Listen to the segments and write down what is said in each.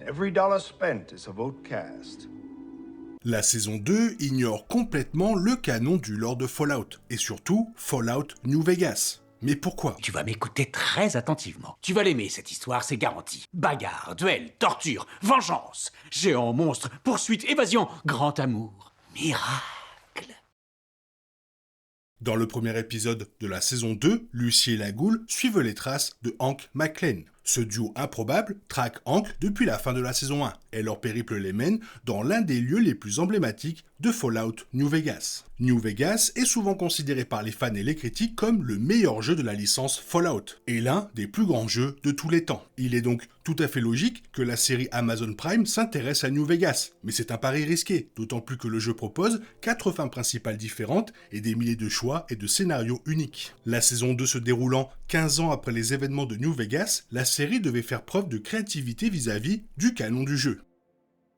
Every dollar spent is a vote cast. La saison 2 ignore complètement le canon du lore de Fallout, et surtout Fallout New Vegas. Mais pourquoi ? Tu vas m'écouter très attentivement. Tu vas l'aimer, cette histoire, c'est garanti. Bagarre, duel, torture, vengeance, géant, monstre, poursuite, évasion, grand amour, miracle. Dans le premier épisode de la saison 2, Lucy et la Goule suivent les traces de Hank McClane. Ce duo improbable traque Hank depuis la fin de la saison 1 et leur périple les mène dans l'un des lieux les plus emblématiques de Fallout New Vegas. New Vegas est souvent considéré par les fans et les critiques comme le meilleur jeu de la licence Fallout et l'un des plus grands jeux de tous les temps. Il est donc tout à fait logique que la série Amazon Prime s'intéresse à New Vegas, mais c'est un pari risqué, d'autant plus que le jeu propose 4 fins principales différentes et des milliers de choix et de scénarios uniques. La saison 2 se déroulant 15 ans après les événements de New Vegas, la série devait faire preuve de créativité vis-à-vis du canon du jeu.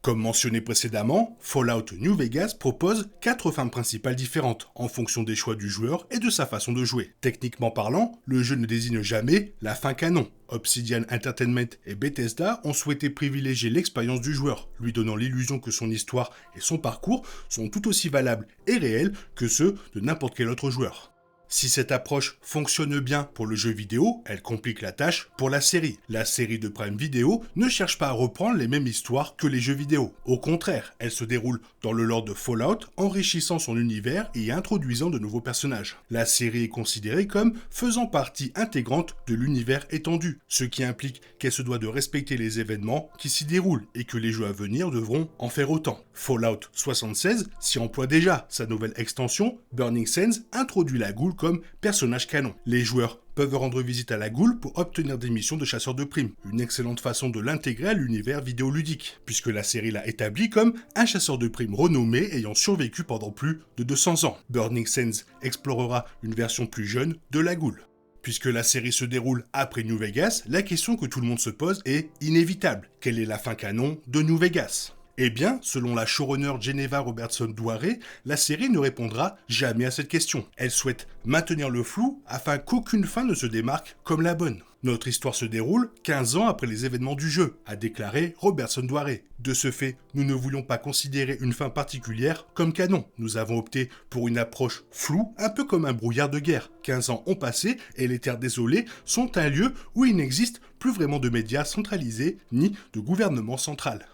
Comme mentionné précédemment, Fallout New Vegas propose 4 fins principales différentes en fonction des choix du joueur et de sa façon de jouer. Techniquement parlant, le jeu ne désigne jamais la fin canon. Obsidian Entertainment et Bethesda ont souhaité privilégier l'expérience du joueur, lui donnant l'illusion que son histoire et son parcours sont tout aussi valables et réels que ceux de n'importe quel autre joueur. Si cette approche fonctionne bien pour le jeu vidéo, elle complique la tâche pour la série. La série de Prime Video ne cherche pas à reprendre les mêmes histoires que les jeux vidéo. Au contraire, elle se déroule dans le lore de Fallout, enrichissant son univers et introduisant de nouveaux personnages. La série est considérée comme faisant partie intégrante de l'univers étendu, ce qui implique qu'elle se doit de respecter les événements qui s'y déroulent et que les jeux à venir devront en faire autant. Fallout 76 s'y emploie déjà. Sa nouvelle extension, Burning Sands, introduit la Goule comme personnage canon. Les joueurs peuvent rendre visite à la Goule pour obtenir des missions de chasseurs de primes, une excellente façon de l'intégrer à l'univers vidéoludique, puisque la série l'a établi comme un chasseur de primes renommé ayant survécu pendant plus de 200 ans. Burning Sands explorera une version plus jeune de la Goule. Puisque la série se déroule après New Vegas, la question que tout le monde se pose est inévitable. Quelle est la fin canon de New Vegas ? Eh bien, selon la showrunner Geneva Robertson-Douaré, la série ne répondra jamais à cette question. Elle souhaite maintenir le flou afin qu'aucune fin ne se démarque comme la bonne. Notre histoire se déroule 15 ans après les événements du jeu, a déclaré Robertson-Douaré. De ce fait, nous ne voulions pas considérer une fin particulière comme canon. Nous avons opté pour une approche floue, un peu comme un brouillard de guerre. 15 ans ont passé et les Terres Désolées sont un lieu où il n'existe plus vraiment de médias centralisés ni de gouvernement central.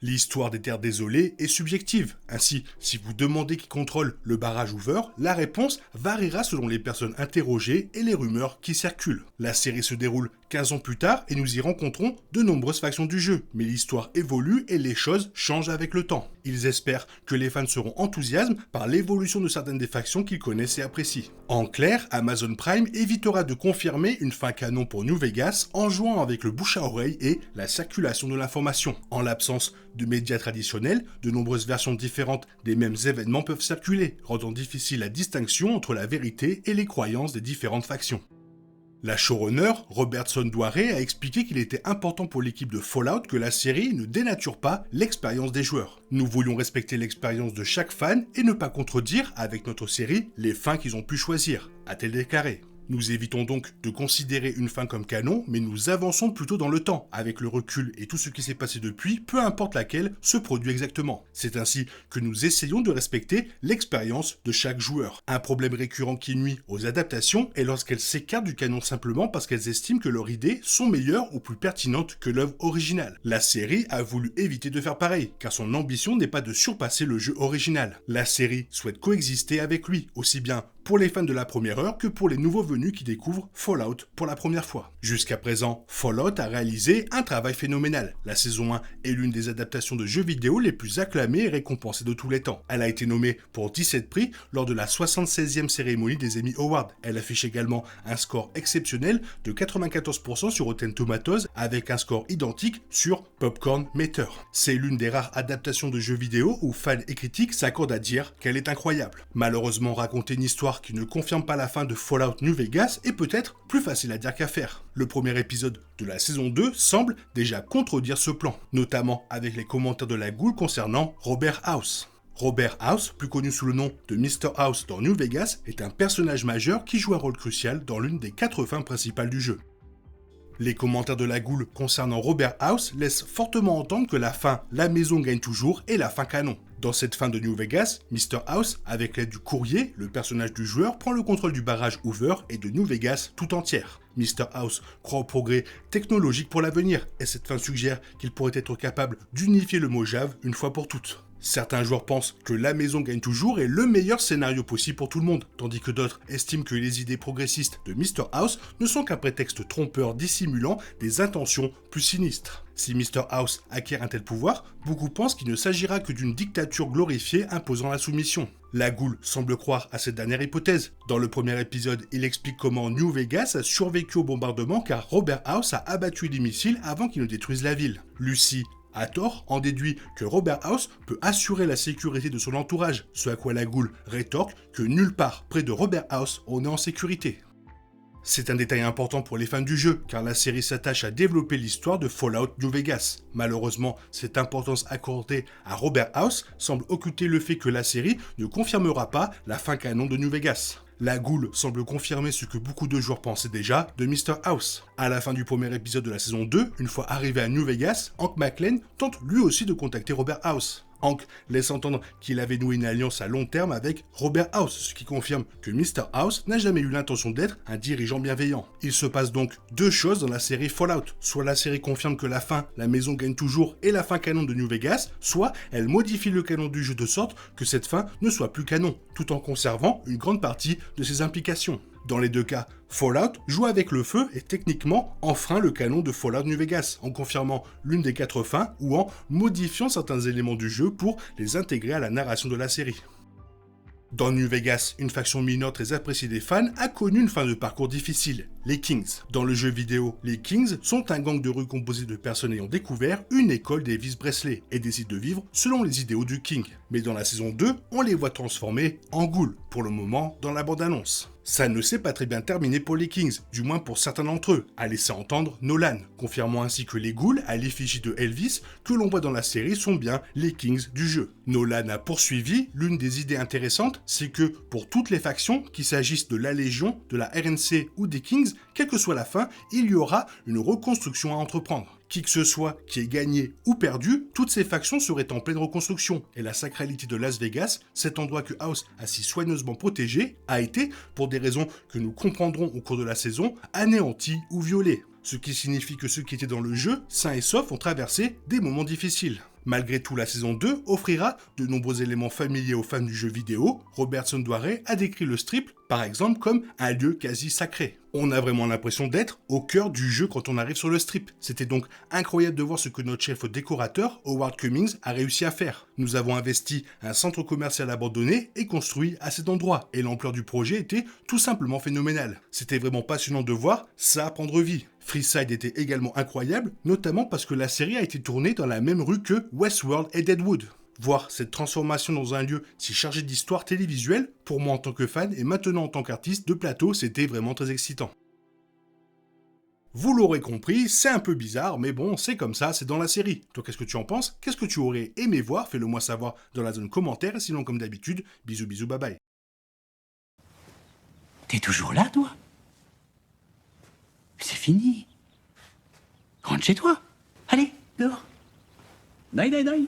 L'histoire des Terres Désolées est subjective. Ainsi, si vous demandez qui contrôle le barrage Hoover, la réponse variera selon les personnes interrogées et les rumeurs qui circulent. La série se déroule 15 ans plus tard et nous y rencontrons de nombreuses factions du jeu. Mais l'histoire évolue et les choses changent avec le temps. Ils espèrent que les fans seront enthousiasmés par l'évolution de certaines des factions qu'ils connaissent et apprécient. En clair, Amazon Prime évitera de confirmer une fin canon pour New Vegas en jouant avec le bouche à oreille et la circulation de l'information. En l'absence de médias traditionnels, de nombreuses versions différentes des mêmes événements peuvent circuler, rendant difficile la distinction entre la vérité et les croyances des différentes factions. La showrunner, Robertson-Douaré, a expliqué qu'il était important pour l'équipe de Fallout que la série ne dénature pas l'expérience des joueurs. Nous voulions respecter l'expérience de chaque fan et ne pas contredire, avec notre série, les fins qu'ils ont pu choisir, a-t-elle déclaré. Nous évitons donc de considérer une fin comme canon, mais nous avançons plutôt dans le temps, avec le recul et tout ce qui s'est passé depuis, peu importe laquelle se produit exactement. C'est ainsi que nous essayons de respecter l'expérience de chaque joueur. Un problème récurrent qui nuit aux adaptations est lorsqu'elles s'écartent du canon simplement parce qu'elles estiment que leurs idées sont meilleures ou plus pertinentes que l'œuvre originale. La série a voulu éviter de faire pareil, car son ambition n'est pas de surpasser le jeu original. La série souhaite coexister avec lui, aussi bien pour les fans de la première heure que pour les nouveaux venus qui découvrent Fallout pour la première fois. Jusqu'à présent, Fallout a réalisé un travail phénoménal. La saison 1 est l'une des adaptations de jeux vidéo les plus acclamées et récompensées de tous les temps. Elle a été nommée pour 17 prix lors de la 76e cérémonie des Emmy Awards. Elle affiche également un score exceptionnel de 94% sur Rotten Tomatoes avec un score identique sur Popcorn Meter. C'est l'une des rares adaptations de jeux vidéo où fans et critiques s'accordent à dire qu'elle est incroyable. Malheureusement, raconter une histoire qui ne confirme pas la fin de Fallout New Vegas est peut-être plus facile à dire qu'à faire. Le premier épisode de la saison 2 semble déjà contredire ce plan, notamment avec les commentaires de la Goule concernant Robert House. Robert House, plus connu sous le nom de Mr. House dans New Vegas, est un personnage majeur qui joue un rôle crucial dans l'une des 4 fins principales du jeu. Les commentaires de la Goule concernant Robert House laissent fortement entendre que la fin La Maison gagne toujours est la fin canon. Dans cette fin de New Vegas, Mr. House, avec l'aide du courrier, le personnage du joueur prend le contrôle du barrage Hoover et de New Vegas tout entière. Mr. House croit au progrès technologique pour l'avenir, et cette fin suggère qu'il pourrait être capable d'unifier le Mojave une fois pour toutes. Certains joueurs pensent que La Maison gagne toujours est le meilleur scénario possible pour tout le monde, tandis que d'autres estiment que les idées progressistes de Mr. House ne sont qu'un prétexte trompeur dissimulant des intentions plus sinistres. Si Mr. House acquiert un tel pouvoir, beaucoup pensent qu'il ne s'agira que d'une dictature glorifiée imposant la soumission. La Goule semble croire à cette dernière hypothèse. Dans le premier épisode, il explique comment New Vegas a survécu au bombardement car Robert House a abattu des missiles avant qu'ils ne détruisent la ville. Lucy, à tort, en déduit que Robert House peut assurer la sécurité de son entourage, ce à quoi la Goule rétorque que nulle part près de Robert House on est en sécurité. C'est un détail important pour les fans du jeu, car la série s'attache à développer l'histoire de Fallout New Vegas. Malheureusement, cette importance accordée à Robert House semble occulter le fait que la série ne confirmera pas la fin canon de New Vegas. La Goule semble confirmer ce que beaucoup de joueurs pensaient déjà de Mr. House. À la fin du premier épisode de la saison 2, une fois arrivé à New Vegas, Hank McClane tente lui aussi de contacter Robert House. Hank laisse entendre qu'il avait noué une alliance à long terme avec Robert House, ce qui confirme que Mr. House n'a jamais eu l'intention d'être un dirigeant bienveillant. Il se passe donc deux choses dans la série Fallout. Soit la série confirme que la fin, La Maison gagne toujours, est la fin canon de New Vegas, soit elle modifie le canon du jeu de sorte que cette fin ne soit plus canon, tout en conservant une grande partie de ses implications. Dans les deux cas, Fallout joue avec le feu et techniquement enfreint le canon de Fallout New Vegas en confirmant l'une des 4 fins ou en modifiant certains éléments du jeu pour les intégrer à la narration de la série. Dans New Vegas, une faction mineure très appréciée des fans a connu une fin de parcours difficile, les Kings. Dans le jeu vidéo, les Kings sont un gang de rue composé de personnes ayant découvert une école d'Elvis Presley et décident de vivre selon les idéaux du King. Mais dans la saison 2, on les voit transformés en ghouls, pour le moment dans la bande-annonce. Ça ne s'est pas très bien terminé pour les Kings, du moins pour certains d'entre eux, a laissé entendre Nolan, confirmant ainsi que les ghouls à l'effigie de Elvis que l'on voit dans la série sont bien les Kings du jeu. Nolan a poursuivi, l'une des idées intéressantes, c'est que pour toutes les factions, qu'il s'agisse de la Légion, de la RNC ou des Kings, quelle que soit la fin, il y aura une reconstruction à entreprendre. Qui que ce soit qui ait gagné ou perdu, toutes ces factions seraient en pleine reconstruction. Et la sacralité de Las Vegas, cet endroit que House a si soigneusement protégé, a été, pour des raisons que nous comprendrons au cours de la saison, anéanti ou violé. Ce qui signifie que ceux qui étaient dans le jeu, sains et saufs, ont traversé des moments difficiles. Malgré tout, la saison 2 offrira de nombreux éléments familiers aux fans du jeu vidéo. Robertson Doiré a décrit le strip, par exemple, comme un lieu quasi sacré. On a vraiment l'impression d'être au cœur du jeu quand on arrive sur le strip. C'était donc incroyable de voir ce que notre chef décorateur, Howard Cummings, a réussi à faire. Nous avons investi un centre commercial abandonné et construit à cet endroit, et l'ampleur du projet était tout simplement phénoménale. C'était vraiment passionnant de voir ça prendre vie. Freeside était également incroyable, notamment parce que la série a été tournée dans la même rue que Westworld et Deadwood. Voir cette transformation dans un lieu si chargé d'histoire télévisuelle, pour moi en tant que fan et maintenant en tant qu'artiste de plateau, c'était vraiment très excitant. Vous l'aurez compris, c'est un peu bizarre, mais bon, c'est comme ça, c'est dans la série. Toi, qu'est-ce que tu en penses? Qu'est-ce que tu aurais aimé voir? Fais-le moi savoir dans la zone commentaire, et sinon, comme d'habitude, bisous bisous, bye bye. T'es toujours là, toi? C'est fini. Rentre chez toi. Allez, dehors. Naï, naï, naï.